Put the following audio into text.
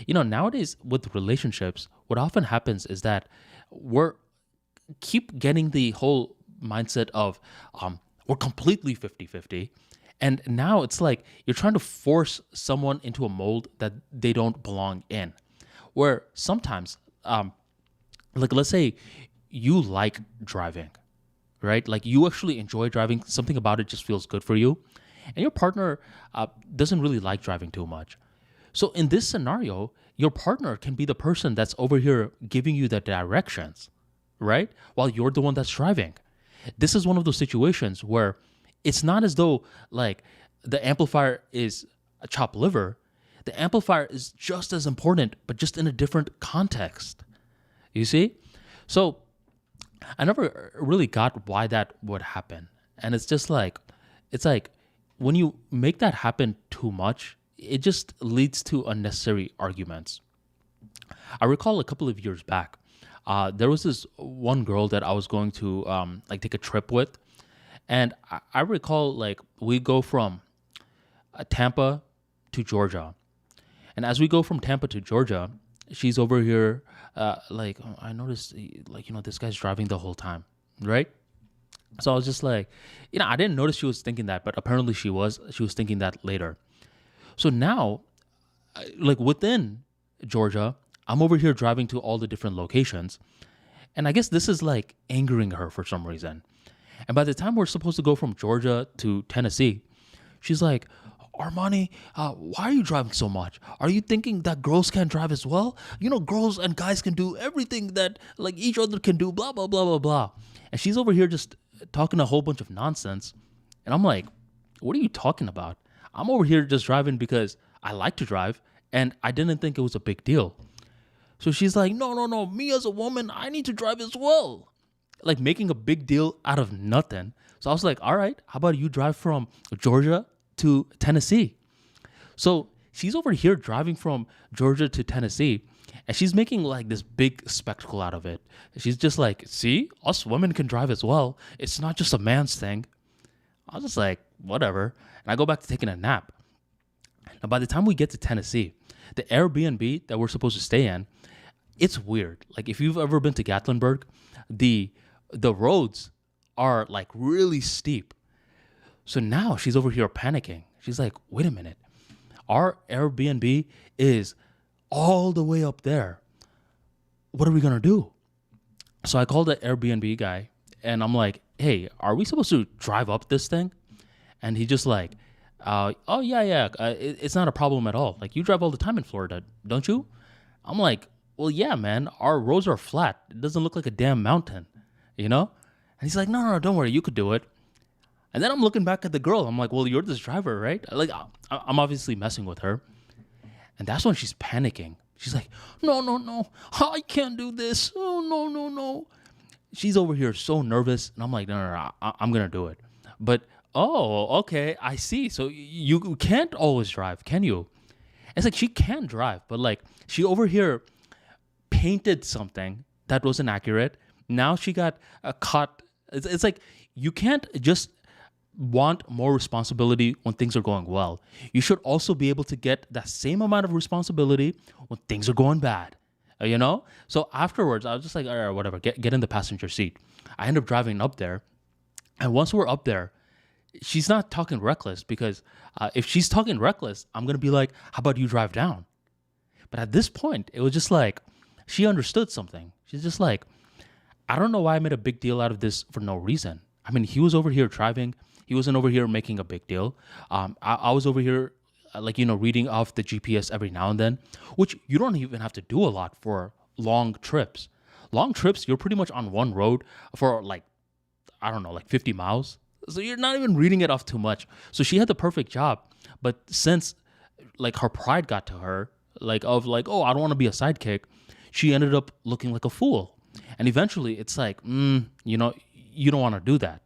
Nowadays with relationships, what often happens is that we're keep getting the whole mindset of we're completely 50-50. And now it's like you're trying to force someone into a mold that they don't belong in. Where sometimes, like let's say you like driving, right? Like you actually enjoy driving, something about it just feels good for you. And your partner doesn't really like driving too much. So in this scenario, your partner can be the person that's over here giving you the directions, right? While you're the one that's driving. This is one of those situations where it's not as though like the amplifier is a chopped liver. The amplifier is just as important, but just in a different context. You see? So I never really got why that would happen. And it's like when you make that happen too much, it just leads to unnecessary arguments. I recall a couple of years back, there was this one girl that I was going to like take a trip with. And I recall like we go from Tampa to Georgia. And as we go from Tampa to Georgia, she's over here like I noticed like this guy's driving the whole time, right? So I was just like, I didn't notice she was thinking that, but apparently she was thinking that later. So now like within Georgia, I'm over here driving to all the different locations. And I guess this is like angering her for some reason. And by the time we're supposed to go from Georgia to Tennessee, she's like, Armani, why are you driving so much? Are you thinking that girls can't drive as well? Girls and guys can do everything that like each other can do, blah, blah, blah, blah, blah. And she's over here just talking a whole bunch of nonsense. And I'm like, what are you talking about? I'm over here just driving because I like to drive and I didn't think it was a big deal. So she's like, no, me as a woman, I need to drive as well. Like making a big deal out of nothing. So I was like, all right, how about you drive from Georgia to Tennessee? So she's over here driving from Georgia to Tennessee and she's making like this big spectacle out of it. She's just like, see, us women can drive as well. It's not just a man's thing. I was just like, whatever. And I go back to taking a nap. Now, by the time we get to Tennessee, the Airbnb that we're supposed to stay in, it's weird. Like if you've ever been to Gatlinburg, the roads are like really steep. So now she's over here panicking. She's like, wait a minute. Our Airbnb is all the way up there. What are we going to do? So I called the Airbnb guy and I'm like, hey, are we supposed to drive up this thing? And he just like, oh, yeah. It's not a problem at all. Like you drive all the time in Florida, don't you? I'm like, well, yeah, man, our roads are flat. It doesn't look like a damn mountain, And he's like, no, don't worry. You could do it. And then I'm looking back at the girl. I'm like, well, you're this driver, right? Like, I'm obviously messing with her. And that's when she's panicking. She's like, no, I can't do this. Oh, no. She's over here so nervous. And I'm like, no, I'm going to do it. But, oh, okay, I see. So you can't always drive, can you? It's like she can drive, but like she over here painted something that wasn't accurate. Now she got caught. It's like you can't just want more responsibility when things are going well. You should also be able to get that same amount of responsibility when things are going bad. So afterwards, I was just like, all right, whatever, get in the passenger seat. I end up driving up there. And once we're up there, she's not talking reckless because if she's talking reckless, I'm going to be like, how about you drive down? But at this point, it was just like, she understood something. She's just like, I don't know why I made a big deal out of this for no reason. I mean, he was over here driving. He wasn't over here making a big deal. I was over here, reading off the GPS every now and then, which you don't even have to do a lot for long trips. Long trips, you're pretty much on one road for 50 miles. So you're not even reading it off too much. So she had the perfect job. But since her pride got to her, oh, I don't want to be a sidekick, she ended up looking like a fool. And eventually it's like, you don't want to do that.